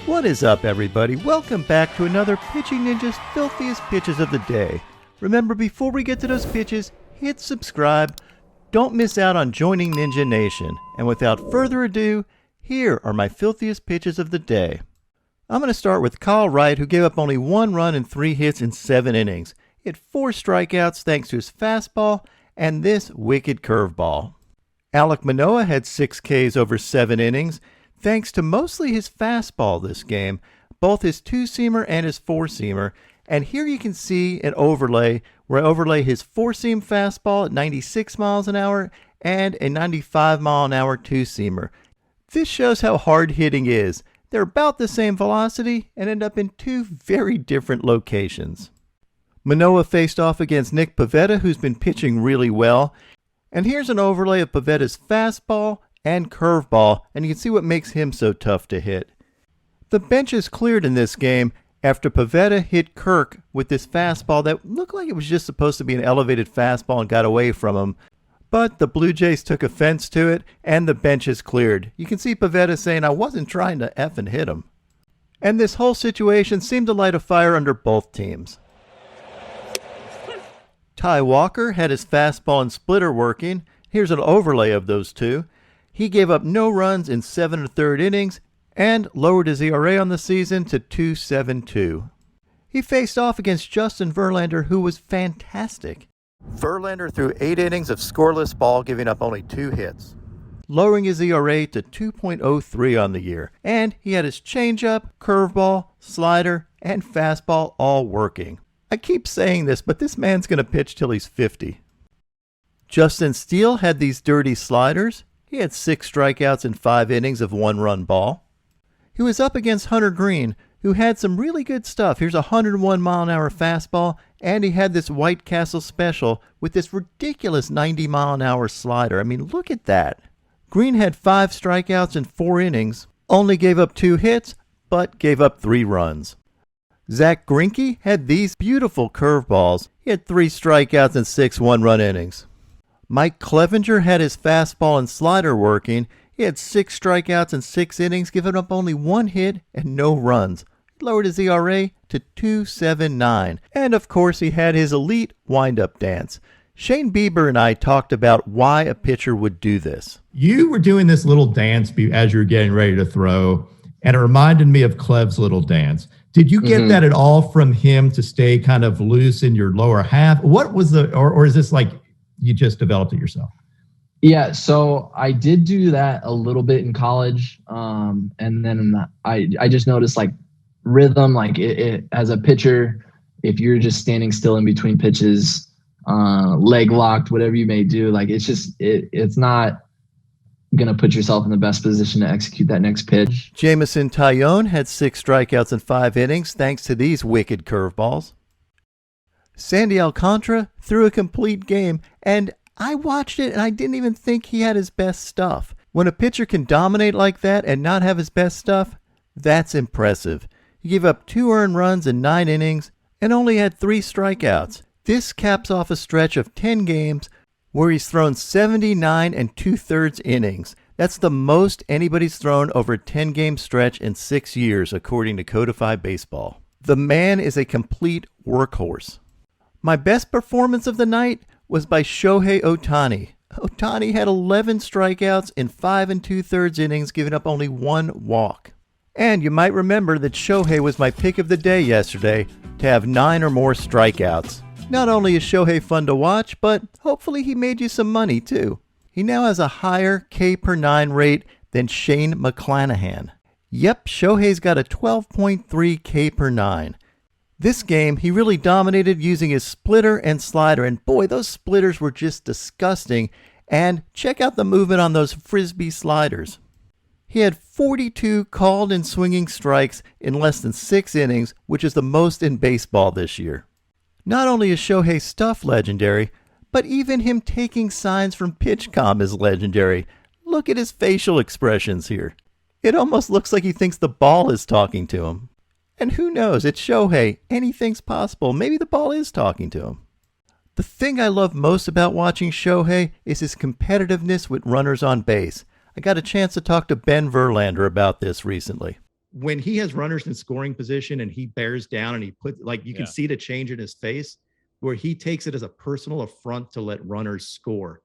What is up, everybody? Welcome back to another Pitching Ninja's Filthiest Pitches of the Day. Remember, before we get to those pitches, hit subscribe. Don't miss out on joining Ninja Nation. And without further ado, here are my filthiest pitches of the day. I'm going to start with Wright, who gave up only 1 run and 3 hits in 7 innings. He had 4 strikeouts thanks to his fastball and this wicked curveball. Alek Manoah had 6 Ks over 7 innings, thanks to mostly his fastball this game, both his 2-seamer and his 4-seamer. And here you can see an overlay where I overlay his 4-seam fastball at 96 miles an hour and a 95 mile an hour 2-seamer. This shows how hard hitting is. They're about the same velocity and end up in 2 very different locations. Manoah faced off against Nick Pivetta, who's been pitching really well. And here's an overlay of Pivetta's fastball and curveball, and you can see what makes him so tough to hit. The bench is cleared in this game after Pivetta hit Kirk with this fastball that looked like it was just supposed to be an elevated fastball and got away from him. But the Blue Jays took offense to it, and the bench is cleared. You can see Pivetta saying, "I wasn't trying to effing hit him." And this whole situation seemed to light a fire under both teams. Ty Walker had his fastball and splitter working. Here's an overlay of those two. He gave up no runs in 7 1/3 innings and lowered his ERA on the season to 2.72. He faced off against Justin Verlander, who was fantastic. Verlander threw 8 innings of scoreless ball, giving up only 2 hits, lowering his ERA to 2.03 on the year. And he had his changeup, curveball, slider, and fastball all working. I keep saying this, but this man's going to pitch till he's 50. Justin Steele had these dirty sliders. He had 6 strikeouts in 5 innings of 1-run ball. He was up against Hunter Greene, who had some really good stuff. Here's a 101 mile an hour fastball, and he had this White Castle special with this ridiculous 90 mile an hour slider. I mean, look at that. Greene had 5 strikeouts in 4 innings, only gave up 2 hits, but gave up 3 runs. Zach Greinke had these beautiful curveballs. He had 3 strikeouts in 6 1-run innings. Mike Clevinger had his fastball and slider working. He had 6 strikeouts in 6 innings, giving up only 1 hit and no runs. He lowered his ERA to 2.79. And of course, he had his elite wind-up dance. Shane Bieber and I talked about why a pitcher would do this. You were doing this little dance as you were getting ready to throw, and it reminded me of Clev's little dance. Did you get that at all from him to stay kind of loose in your lower half? What was or is this like you just developed it yourself? Yeah, so I did do that a little bit in college. And then I just noticed like rhythm, like it as a pitcher, if you're just standing still in between pitches, leg locked, whatever you may do, like it's not going to put yourself in the best position to execute that next pitch. Jameson Taillon had 6 strikeouts in 5 innings thanks to these wicked curveballs. Sandy Alcantara threw a complete game, and I watched it and I didn't even think he had his best stuff. When a pitcher can dominate like that and not have his best stuff, that's impressive. He gave up 2 earned runs in 9 innings and only had 3 strikeouts. This caps off a stretch of 10 games where he's thrown 79 2/3 innings. That's the most anybody's thrown over a 10-game stretch in 6 years, according to Codified Baseball. The man is a complete workhorse. My best performance of the night was by Shohei Ohtani. Ohtani had 11 strikeouts in 5 2/3 innings, giving up only 1 walk. And you might remember that Shohei was my pick of the day yesterday to have 9 or more strikeouts. Not only is Shohei fun to watch, but hopefully he made you some money too. He now has a higher K/9 rate than Shane McClanahan. Yep, Shohei's got a 12.3 K/9. This game, he really dominated using his splitter and slider, and boy, those splitters were just disgusting. And check out the movement on those frisbee sliders. He had 42 called and swinging strikes in less than 6 innings, which is the most in baseball this year. Not only is Shohei's stuff legendary, but even him taking signs from PitchCom is legendary. Look at his facial expressions here. It almost looks like he thinks the ball is talking to him. And who knows, it's Shohei. Anything's possible. Maybe the ball is talking to him. The thing I love most about watching Shohei is his competitiveness with runners on base. I got a chance to talk to Ben Verlander about this recently. when he has runners in scoring position and he bears down and he puts, like, you can see the change in his face where he takes it as a personal affront to let runners score.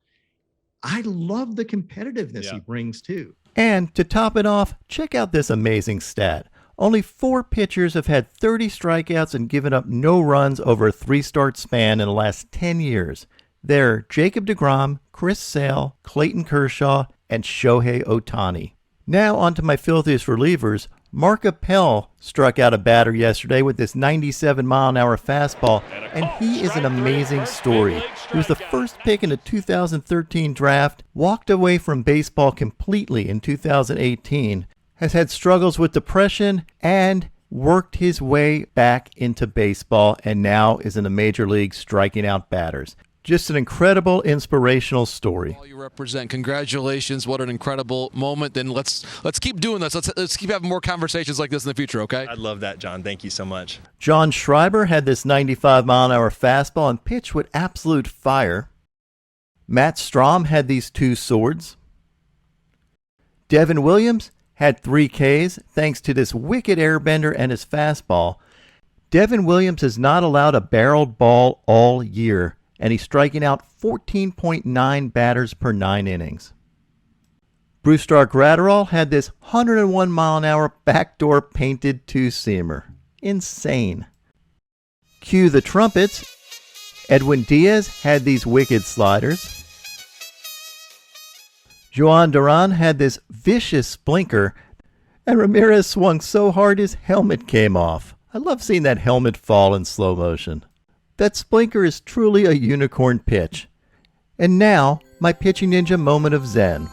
I love the competitiveness he brings too. And to top it off, check out this amazing stat. Only 4 pitchers have had 30 strikeouts and given up no runs over a 3-start span in the last 10 years. They're Jacob deGrom, Chris Sale, Clayton Kershaw, and Shohei Ohtani. Now onto my filthiest relievers. Mark Appel struck out a batter yesterday with this 97-mile-an-hour fastball, and he is an amazing story. He was the first pick in the 2013 draft, walked away from baseball completely in 2018, has had struggles with depression, and worked his way back into baseball, and now is in the major leagues striking out batters. Just an incredible, inspirational story. All you represent. Congratulations. What an incredible moment. And let's keep doing this. Let's keep having more conversations like this in the future, okay? I love that, John. Thank you so much. John Schreiber had this 95-mile-an-hour fastball and pitched with absolute fire. Matt Strahm had these 2 swords. Devin Williams had 3 Ks thanks to this wicked airbender and his fastball. Devin Williams has not allowed a barreled ball all year, and he's striking out 14.9 batters per 9 innings. Brusdar Graterol had this 101-mile-an-hour backdoor painted 2-seamer. Insane. Cue the trumpets. Edwin Diaz had these wicked sliders. Jhoan Duran had this vicious blinker, and Ramirez swung so hard his helmet came off. I love seeing that helmet fall in slow motion. That splinker is truly a unicorn pitch. And now, my pitching ninja moment of zen.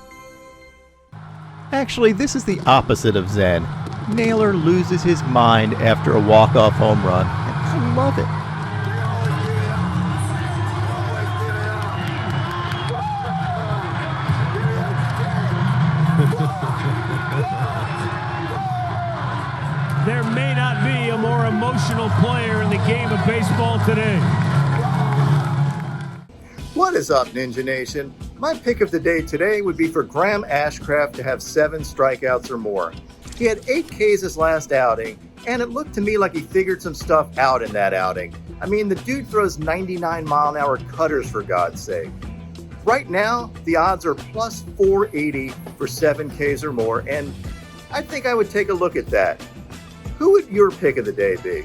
Actually, this is the opposite of zen. Naylor loses his mind after a walk-off home run, and I love it. There may not be a more emotional player in the game of baseball today. What is up, Ninja Nation? My pick of the day today would be for Graham Ashcraft to have 7 strikeouts or more. He had 8 Ks his last outing, and it looked to me like he figured some stuff out in that outing. I mean, the dude throws 99-mile-an-hour cutters, for God's sake. Right now, the odds are plus 480 for 7 Ks or more, and I think I would take a look at that. Who would your pick of the day be?